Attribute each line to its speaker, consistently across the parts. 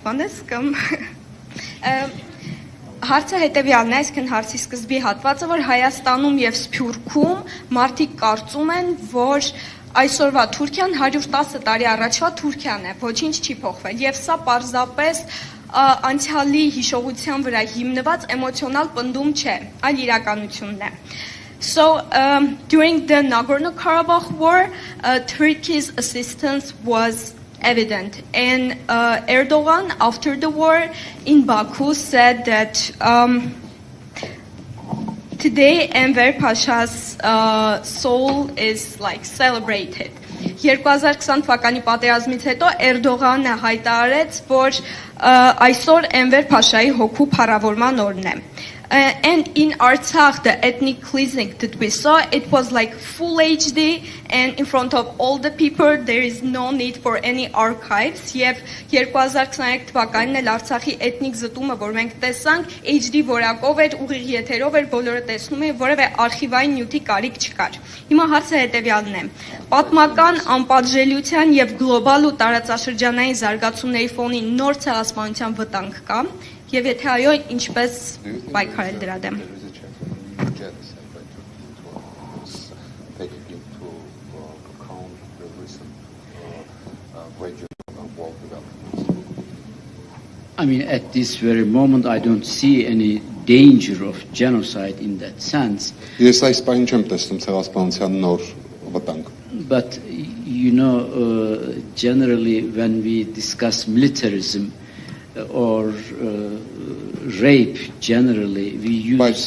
Speaker 1: Բանես կամ հարցը հետևյալն է, այսինքն հարցի սկզբի հատվածը, որ Հայաստանում եւ Սփյուռքում մարդիկ կարծում են, որ այսօրվա Թուրքիան 110 տարի առաջվա Թուրքիան է, ոչինչ չի փոխվել եւ սա պարզապես անցյալի հիշողության վրա հիմնված էմոցիոնալ պնդում չէ, այլ իրականությունն է. So during the Nagorno-Karabakh war, Turkey's assistance was evident, and Erdogan, after the war in Baku, said that today Enver Pasha's soul is like celebrated. 2020 թվականի պատերազմից հետո Էրդողանը հայտարարեց, որ այսօր Enver Pasha-ի հոգու փառավորման օրն է. And in Artsakh, the ethnic cleansing that we saw, it was like full HD, and in front of all the people, there is no need for any archives. Եվ 2023 թվականին էլ Արցախի էթնիկ զտումը, որ մենք տեսանք, HD որակով էր, ուղիղ եթերով էր, բոլորը տեսնում էին, որևէ արխիվային նյութի կարիք չկար։ Հիմա հարցը հետևյալն է. պատմական անպատժելիության եւ գլոբալ ու տարածաշրջանային զարգացումների ֆոնին նոր ցեղասպանության վտանգ կա, եւ եթե այո, ինչպես պայքարել դրա դեմ։
Speaker 2: I mean, at this very moment, I don't see any danger of genocide in that sense.
Speaker 3: Ես այս բանը չեմ տեսնում ցեղասպանության նոր վտանգ։
Speaker 2: But you know, generally, when we discuss militarism or rape, generally, we use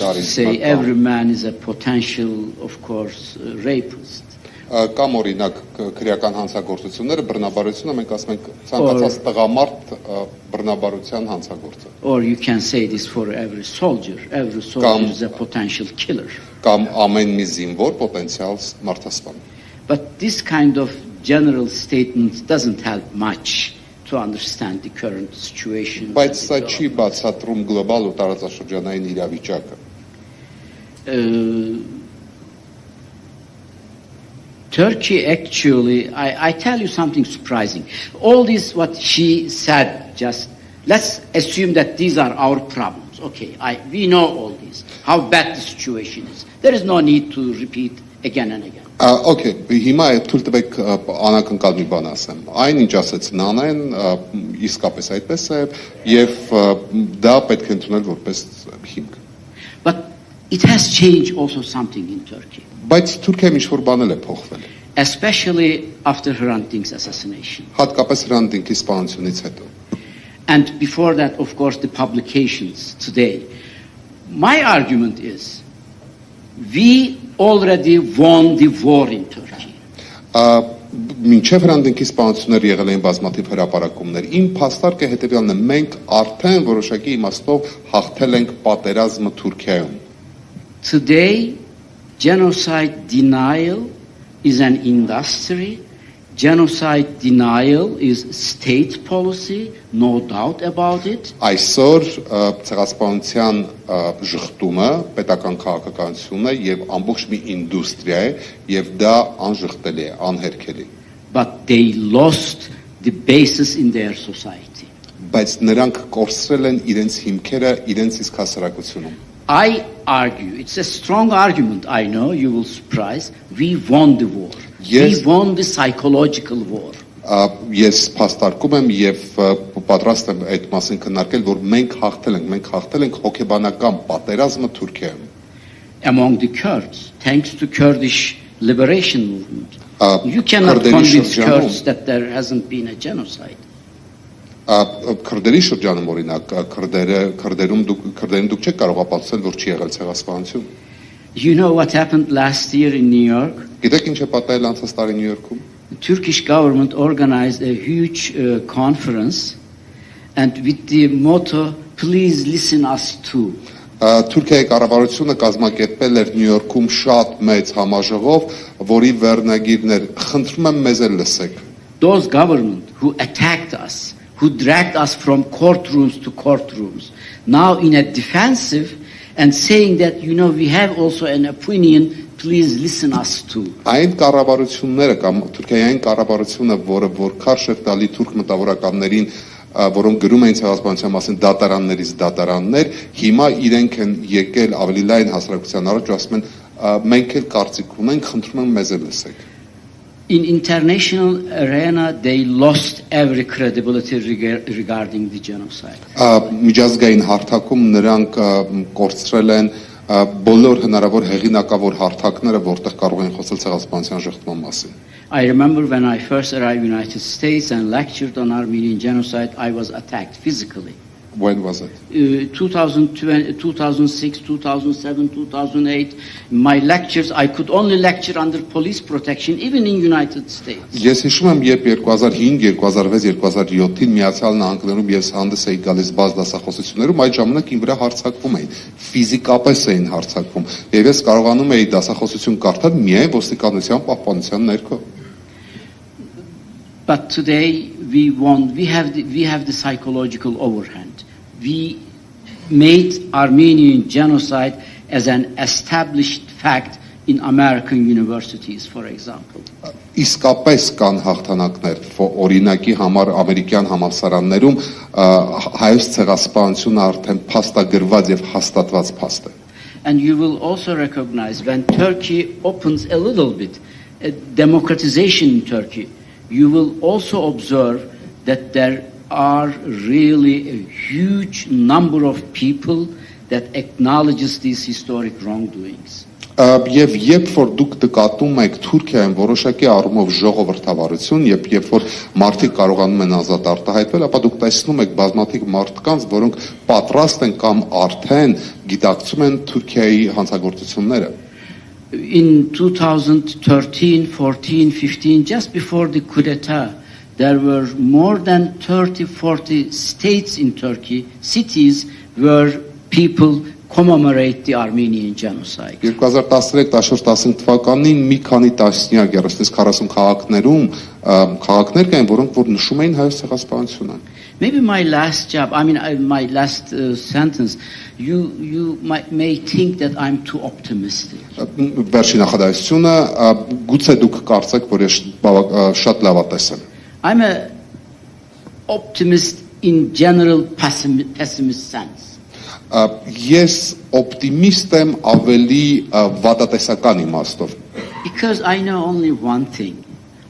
Speaker 2: to say every man is a potential, of course, rapist.
Speaker 3: Կամ օրինակ քրեական հանցագործությունները բռնաբարությունը մենք ասում ենք ցանկացած տղամարդ բռնաբարության հանցագործ է.
Speaker 2: Or you can say this for every soldier is a potential killer.
Speaker 3: Կամ ամեն մի զինվոր պոտենցիալ մարդասպան.
Speaker 2: But this kind of general statement doesn't help much to understand the current situation.
Speaker 3: Բայց սա չի բացատրում գլոբալ ու տարածաշրջանային իրավիճակը.
Speaker 2: Turkey actually, I tell you something surprising. All this what she said, just let's assume that these are our problems. Okay, we know all this, how bad the situation is. There is no need to repeat again and again.
Speaker 3: Okay, հիմա թույլ տվեք անակնկալ մի բան ասեմ։ Այն ինչ ասեց Նանեն, իսկապես այդպես է եւ դա պետք է ընդունել որպես հիմք։
Speaker 2: But it has changed also something in Turkey.
Speaker 3: Բայց Թուրքիայում ինչ-որ բանել է փոխվել։
Speaker 2: Especially after Hrant Dink's assassination.
Speaker 3: Հատկապես Hrant Dinkի սպանությունից հետո։
Speaker 2: And before that, of course, the publications today. My argument is, we already won the war in Turkey.
Speaker 3: Մինչև Hrant Dinkի սպանությունները եղել են բազմաթիվ հրապարակումներ։ Իմ փաստարկը հետևյալն է, մենք արդեն որոշակի իմաստով հաղթել ենք պատերազմը Թուրքիայում։
Speaker 2: Today, genocide denial is an industry. Genocide denial is state policy, no doubt about it.
Speaker 3: Այսօր ցեղասպանության ժխտումը պետական քաղաքականություն է եւ ամբողջ մի ինդուստրիա է եւ դա անժխտելի է, անհերքելի։
Speaker 2: But they lost the basis in their society.
Speaker 3: Բայց նրանք կորցրել են իրենց հիմքերը, իրենց իսկ հասարակությունում։
Speaker 2: I argue, it's a strong argument, I know, you will surprise, we won the war.
Speaker 3: Yes.
Speaker 2: We won the psychological war.
Speaker 3: Ես փաստարկում եմ եւ պատրաստ եմ այդ մասին քննարկել, որ մենք հաղթել ենք հոգեբանական պատերազմը Թուրքիայում։
Speaker 2: Among the Kurds, thanks to Kurdish liberation movement. You cannot convince Kurds that there hasn't been a genocide.
Speaker 3: Քրդերի շրջանում օրինակ քրդերում դուք չեք կարող ապացուցել, որ չի եղել ցեղասպանություն։
Speaker 2: You know what happened last year in New York?
Speaker 3: Գիտեք ինչ է պատահել անցած տարի Նյու Յորքում։
Speaker 2: The Turkish government organized a huge conference and with the motto, please listen us too.
Speaker 3: Թուրքիայի կառավարությունը կազմակերպել էր Նյու Յորքում շատ մեծ համաժողով, որի վերնագիրն էր խնդրում եմ մեզ էլ լսեք։
Speaker 2: Those government who attacked us, who dragged us from courtrooms to courtrooms, now in a defensive and saying that, we have also an opinion, please listen us too.
Speaker 3: Այն կառավարությունները կամ Թուրքիայի կառավարությունը, որը որ քարշ էր տալի թուրք մտավորականներին, որոնք գրում էին ցեղասպանության մասին դատարաններից դատարաններ, հիմա իրենք են եկել ավելի լայն հասարակության առաջ ու ասում են մենք էլ կարծիք ունենք, խնդրում եմ մեզ էլ լսեք։
Speaker 2: In international arena, they lost every credibility regarding the genocide.
Speaker 3: Միջազգային հարթակում նրանք կորցրել են բոլոր հնարավոր հեղինակավոր հարթակները, որտեղ կարող են խոսել ցեղասպանության շղթման մասին։
Speaker 2: I remember when I first arrived in the United States and lectured on Armenian genocide, I was attacked physically.
Speaker 3: When was it?
Speaker 2: 2006, 2007, 2008. My lectures, I could only lecture under police protection, even in the United States.
Speaker 3: Ես հիշում եմ, երբ 2005, 2006, 2007-ին Միացյալ Նահանգներում ես հանդես էի գալիս բաց դասախոսություններում, այդ ժամանակ իմ վրա հարձակվում էին, ֆիզիկապես էին հարձակվում, եւ ես կարողանում էի դասախոսություն կարդալ միայն ոստիկանության պահպանության ներքո։
Speaker 2: But today we have the psychological overhand. We made Armenian genocide as an established fact in American universities, for example.
Speaker 3: Իսկապես կան հաղթանակներ, օրինակի համար ամերիկյան համալսարաններում հայոց ցեղասպանությունը արդեն փաստագրված եւ հաստատված փաստ է։
Speaker 2: And you will also recognize when Turkey opens a little bit democratization in Turkey, you will also observe that there are really a huge number of people that acknowledges these historic wrongdoings.
Speaker 3: Եվ երբ որ դուք նկատում եք Թուրքիայում որոշակի առումով ժողովրդավարություն, երբ որ մարդիկ կարողանում են ազատ արտահայտվել, ապա դուք տեսնում եք բազմաթիվ մարդկանց, որոնք պատրաստ են կամ արդեն գիտակցում են Թուրքիայի հանցագործությունները։
Speaker 2: In 2013, 14, 15, just before the coup d'etat, there were more than 30, 40 states in Turkey, cities where people commemorate the Armenian genocide.
Speaker 3: 2013-14-15 թվականին մի քանի տասնյակ 30-40 քաղաքներում քաղաքներ կային, որոնք որ նշում էին հայոց ցեղասպանությունը։
Speaker 2: Maybe my last job, my last sentence, you may think that I'm too optimistic.
Speaker 3: Վերջին նախադասությունը գուցե դուք կարծեք, որ ես շատ լավատես եմ։
Speaker 2: I'm an optimist in general pessimist sense.
Speaker 3: Ես օպտիմիստ եմ ավելի վատատեսական իմաստով։
Speaker 2: Because I know only one thing.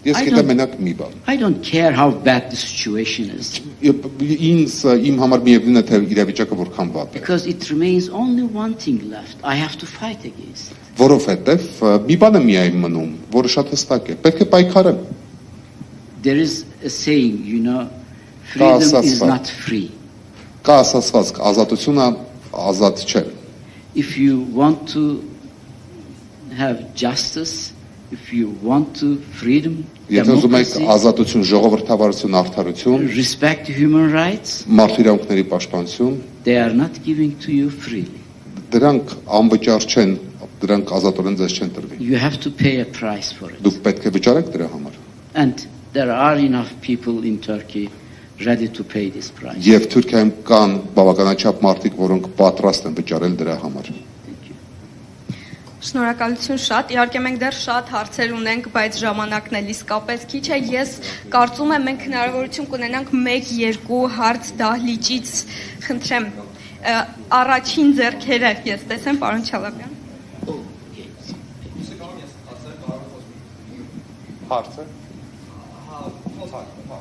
Speaker 3: Ես գիտեմ մենակ մի բան։
Speaker 2: I don't care how bad the situation is.
Speaker 3: Իմ համար միևնույն է թե իրավիճակը որքան վատ է։
Speaker 2: Because it remains only one thing left. I have to fight against it.
Speaker 3: Որովհետև մի բան է միայն մնում, որը շատ հստակ է։ Պետք է պայքարեմ։
Speaker 2: There is a saying, freedom is not free.
Speaker 3: Կա ասացվածք, ազատությունը ազատ չէ։
Speaker 2: If you want to have justice, if you want to freedom, democracy,
Speaker 3: ազատություն, ժողովրդավարություն, արդարություն,
Speaker 2: respect human rights,
Speaker 3: մարդու իրավունքների պաշտպանություն,
Speaker 2: they are not giving to you freely.
Speaker 3: Դրանք անվճար չեն, դրանք ազատորեն ձեզ չեն տրվի։
Speaker 2: You have to pay a price for it.
Speaker 3: Դուք պետք է վճարեք դրա համար։
Speaker 2: And there are enough people in Turkey ready to pay this price.
Speaker 3: Եվ Թուրքիայում կան բավականաչափ մարդիկ, որոնք պատրաստ են վճարել դրա համար։
Speaker 1: Շնորհակալություն շատ։ Իհարկե մենք դեռ շատ հարցեր ունենք, բայց ժամանակն էլ իսկապես քիչ է։ Ես կարծում եմ մենք հնարավորություն կունենանք 1-2 հարց դահլիճից, խնդրեմ, առաջին ձեռքերը ես տեսեմ, պարոն Չալաբյան։
Speaker 3: Հարցը